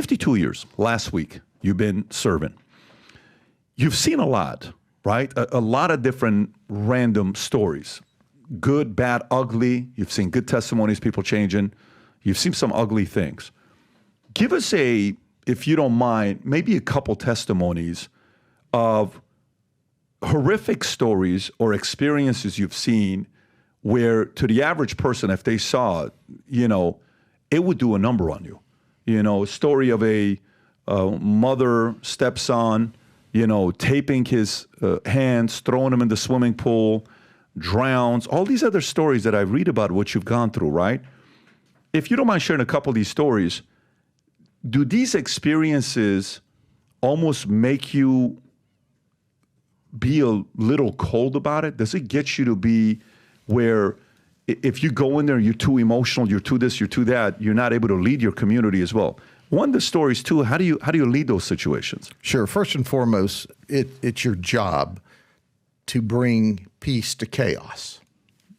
52 years, last week, you've been serving. You've seen a lot, right? A lot of different random stories. Good, bad, ugly. You've seen good testimonies, people changing. You've seen some ugly things. Give us if you don't mind, maybe a couple testimonies of horrific stories or experiences you've seen where to the average person, if they saw it, it would do a number on you. A story of a mother, stepson, taping his hands, throwing him in the swimming pool, drowns, all these other stories that I read about what you've gone through, right? If you don't mind sharing a couple of these stories, do these experiences almost make you be a little cold about it? Does it get you to be where if you go in there, you're too emotional, you're too this, you're too that, you're not able to lead your community as well? One of the stories too, how do you lead those situations? Sure. First and foremost, it's your job to bring peace to chaos.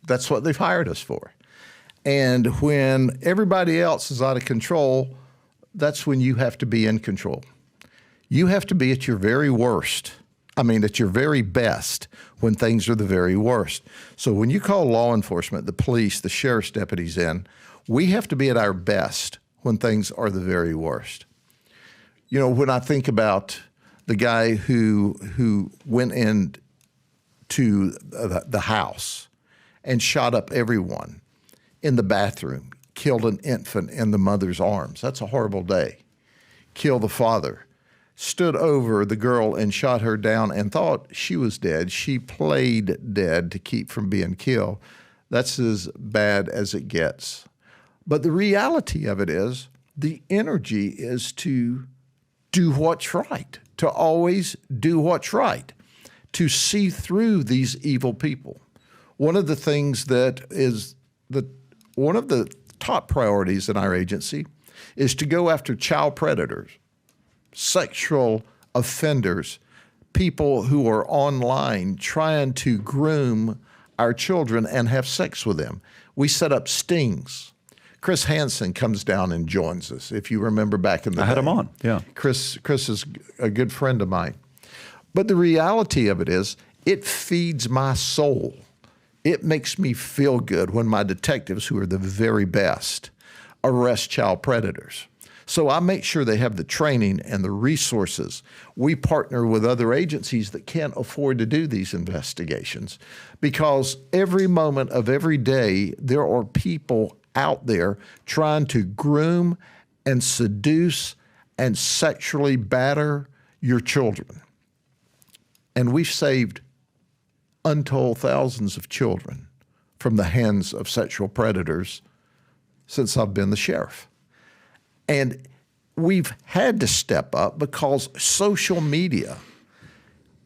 That's what they've hired us for. And when everybody else is out of control, that's when you have to be in control. You have to be at your very worst. At your very best when things are the very worst. So when you call law enforcement, the police, the sheriff's deputies in, we have to be at our best when things are the very worst. When I think about the guy who went into the house and shot up everyone in the bathroom, killed an infant in the mother's arms, that's a horrible day. Killed the father. Stood over the girl and shot her down and thought she was dead. She played dead to keep from being killed. That's as bad as it gets. But the reality of it is the energy is to do what's right, to always do what's right, to see through these evil people. One of the things that is one of the top priorities in our agency is to go after child predators, sexual offenders, people who are online trying to groom our children and have sex with them. We set up stings. Chris Hansen comes down and joins us, if you remember back in the day. I had him on, yeah. Chris is a good friend of mine. But the reality of it is, it feeds my soul. It makes me feel good when my detectives, who are the very best, arrest child predators. So I make sure they have the training and the resources. We partner with other agencies that can't afford to do these investigations because every moment of every day, there are people out there trying to groom and seduce and sexually batter your children. And we've saved untold thousands of children from the hands of sexual predators since I've been the sheriff. And we've had to step up because social media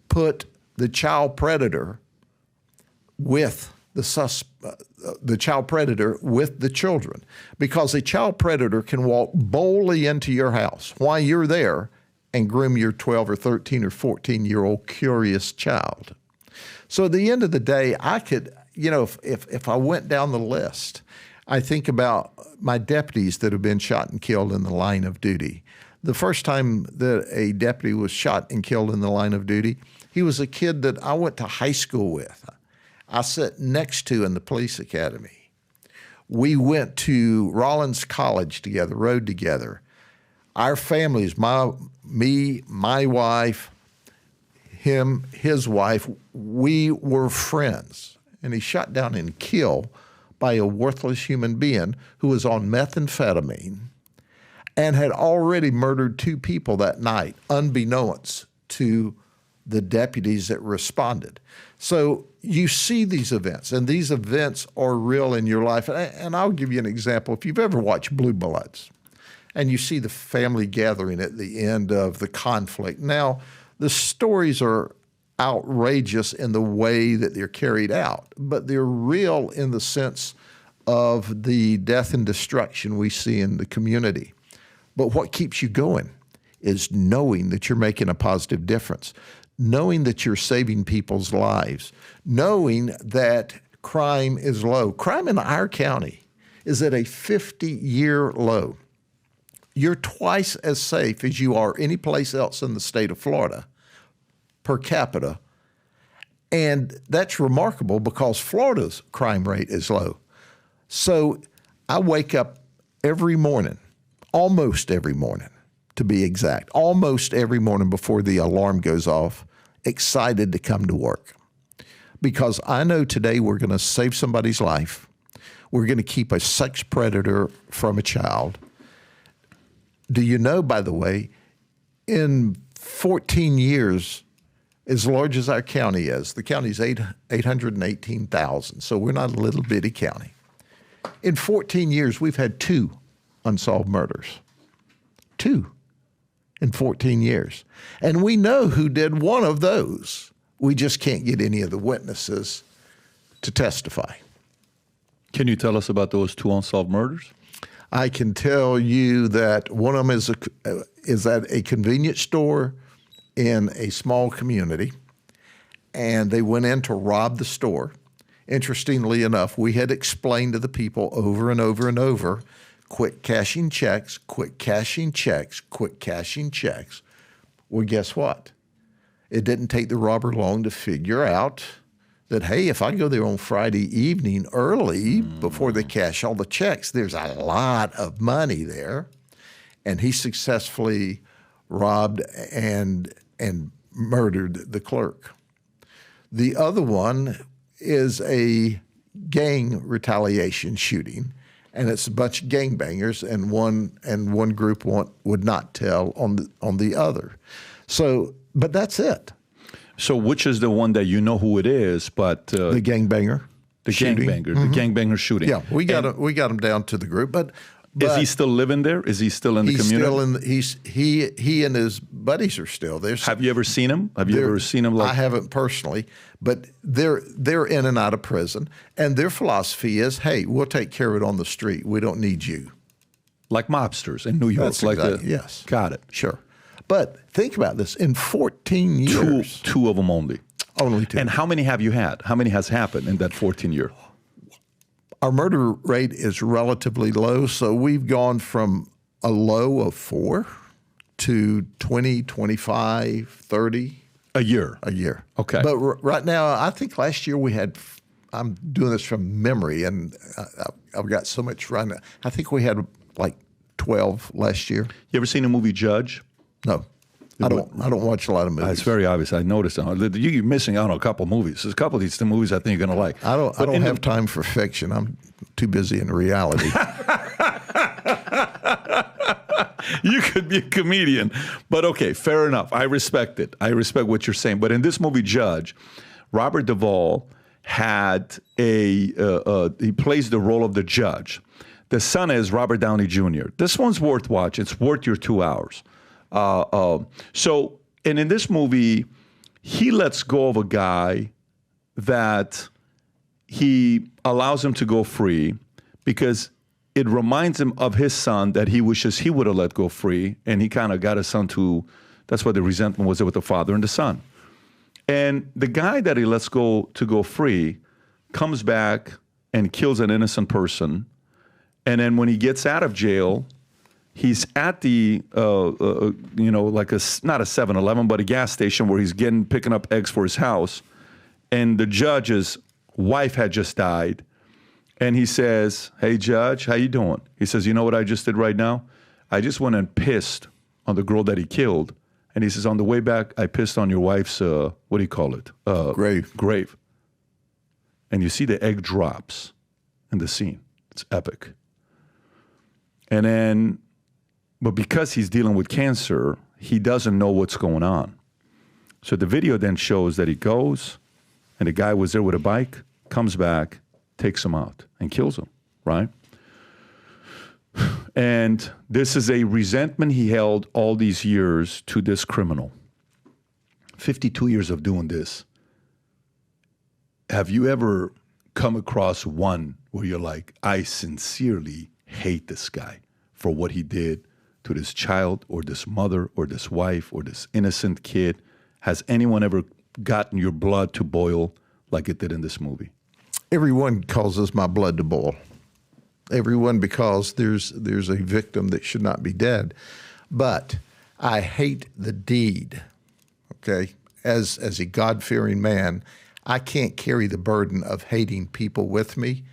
put the child predator with the child predator with the children, because a child predator can walk boldly into your house while you're there and groom your 12 or 13 or 14-year-old curious child. So at the end of the day, I could, if I went down the list, I think about my deputies that have been shot and killed in the line of duty. The first time that a deputy was shot and killed in the line of duty, he was a kid that I went to high school with. I sat next to in the police academy. We went to Rollins College together, rode together. Our families, me, my wife, him, his wife, we were friends. And he shot down and killed by a worthless human being who was on methamphetamine and had already murdered 2 people that night, unbeknownst to the deputies that responded. So you see these events, and these events are real in your life. And I'll give you an example. If you've ever watched Blue Bloods, and you see the family gathering at the end of the conflict. Now, the stories are outrageous in the way that they're carried out, but they're real in the sense of the death and destruction we see in the community. But what keeps you going is knowing that you're making a positive difference, knowing that you're saving people's lives, knowing that crime is low. Crime in our county is at a 50-year low. you're twice as safe as you are any place else in the state of Florida per capita. And that's remarkable because Florida's crime rate is low. So I wake up every morning, almost every morning, to be exact, almost every morning before the alarm goes off, excited to come to work. Because I know today we're going to save somebody's life. We're going to keep a sex predator from a child. Do you know, by the way, in 14 years, as large as our county is, the county's 818,000, so we're not a little bitty county. In 14 years, we've had 2 unsolved murders. 2 in 14 years. And we know who did one of those. We just can't get any of the witnesses to testify. Can you tell us about those 2 unsolved murders? I can tell you that one of them is at a convenience store in a small community, and they went in to rob the store. Interestingly enough, we had explained to the people over and over and over, quit cashing checks, quit cashing checks, quit cashing checks. Well, guess what? It didn't take the robber long to figure out that, hey, if I go there on Friday evening early before they cash all the checks, there's a lot of money there. And he successfully robbed and murdered the clerk. The other one is a gang retaliation shooting, and it's a bunch of gangbangers, and one group would not tell on the other. So, but that's it. So, which is the one that you know who it is? But the gangbanger, the gangbanger shooting. Yeah, we got him down to the group, but. Is he still living there? Is he still in the community? He and his buddies are still there. Have you ever seen him? Have you ever seen him? I haven't personally, but they're in and out of prison, and their philosophy is, hey, we'll take care of it on the street. We don't need you. Like mobsters in New York. That's exactly, yes. Got it. Sure. But think about this. In 14 years. Two of them only. Only 2. And how many have you had? How many has happened in that 14 year? Our murder rate is relatively low, so we've gone from a low of 4 to 20, 25, 30. A year? A year. Okay. But right now, I think last year we had, I'm doing this from memory, and I've got so much right now. I think we had like 12 last year. You ever seen the movie Judge? No. I don't watch a lot of movies. It's very obvious. I noticed. You're missing out on a couple movies. There's a couple of these movies I think you're going to like. I don't have time for fiction. I'm too busy in reality. You could be a comedian. But okay, fair enough. I respect it. I respect what you're saying. But in this movie, Judge, Robert Duvall had he plays the role of the judge. The son is Robert Downey Jr. This one's worth watching. It's worth your 2 hours. And in this movie, he lets go of a guy that he allows him to go free because it reminds him of his son that he wishes he would have let go free. And he kind of got his son that's why the resentment was there with the father and the son. And the guy that he lets go to go free comes back and kills an innocent person. And then when he gets out of jail, he's at the, like not a 7-Eleven, but a gas station where he's picking up eggs for his house. And the judge's wife had just died. And he says, hey, Judge, how you doing? He says, you know what I just did right now? I just went and pissed on the girl that he killed. And he says, on the way back, I pissed on your wife's, what do you call it? Grave. And you see the egg drops in the scene. It's epic. And then, but because he's dealing with cancer, he doesn't know what's going on. So the video then shows that he goes, and the guy was there with a bike, comes back, takes him out, and kills him, right? And this is a resentment he held all these years to this criminal. 52 years of doing this. Have you ever come across one where you're like, I sincerely hate this guy for what he did to this child or this mother or this wife or this innocent kid? Has anyone ever gotten your blood to boil like it did in this movie? Everyone causes my blood to boil. everyone, because there's a victim that should not be dead. But I hate the deed, okay? As a God-fearing man, I can't carry the burden of hating people with me.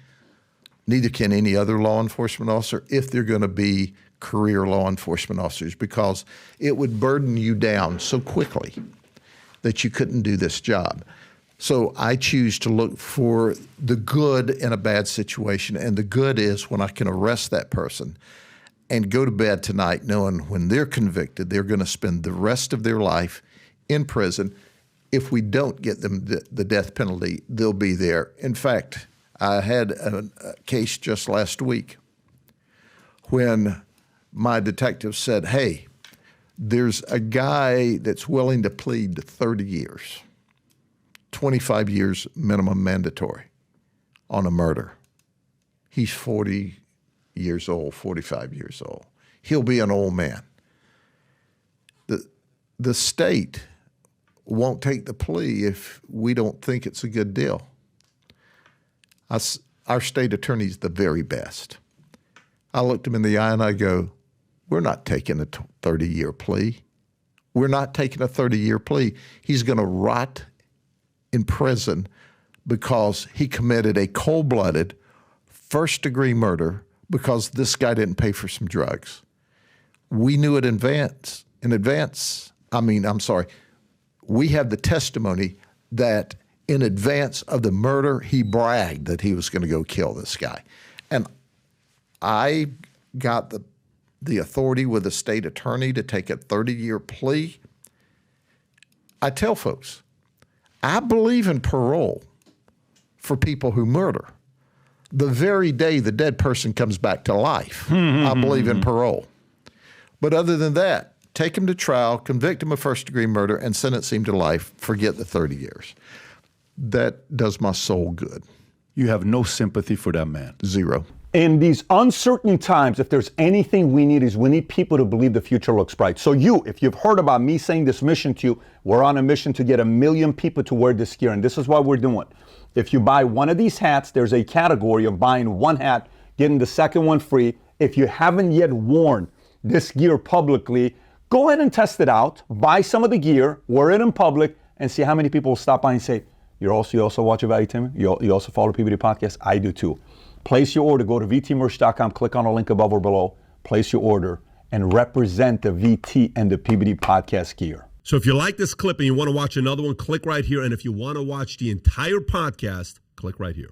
Neither can any other law enforcement officer if they're going to be career law enforcement officers, because it would burden you down so quickly that you couldn't do this job. So I choose to look for the good in a bad situation, and the good is when I can arrest that person and go to bed tonight knowing when they're convicted, they're going to spend the rest of their life in prison. If we don't get them the death penalty, they'll be there. In fact, I had a case just last week when my detective said, hey, there's a guy that's willing to plead to 30 years, 25 years minimum mandatory on a murder. He's 40 years old, 45 years old. He'll be an old man. The state won't take the plea if we don't think it's a good deal. Our state attorney's the very best. I looked him in the eye and I go, we're not taking a 30-year plea. We're not taking a 30-year plea. He's going to rot in prison because he committed a cold-blooded first-degree murder because this guy didn't pay for some drugs. We knew it in advance. We have the testimony that in advance of the murder, he bragged that he was going to go kill this guy. And I got the authority with the state attorney to take a 30-year plea. I tell folks, I believe in parole for people who murder. The very day the dead person comes back to life, I believe in parole. But other than that, take him to trial, convict him of first-degree murder, and sentence him to life. Forget the 30 years. That does my soul good. You have no sympathy for that man. Zero. In these uncertain times, if there's anything we need people to believe the future looks bright. So if you've heard about me saying this mission to you, we're on a mission to get 1 million people to wear this gear, and this is what we're doing. If you buy one of these hats, there's a category of buying one hat, getting the second one free. If you haven't yet worn this gear publicly, go ahead and test it out. Buy some of the gear, wear it in public, and see how many people will stop by and say, you also watch Valuetainment? You also follow PBD Podcast? I do too. Place your order. Go to vtmerch.com, click on a link above or below, place your order, and represent the VT and the PBD Podcast gear. So if you like this clip and you want to watch another one, click right here. And if you want to watch the entire podcast, click right here.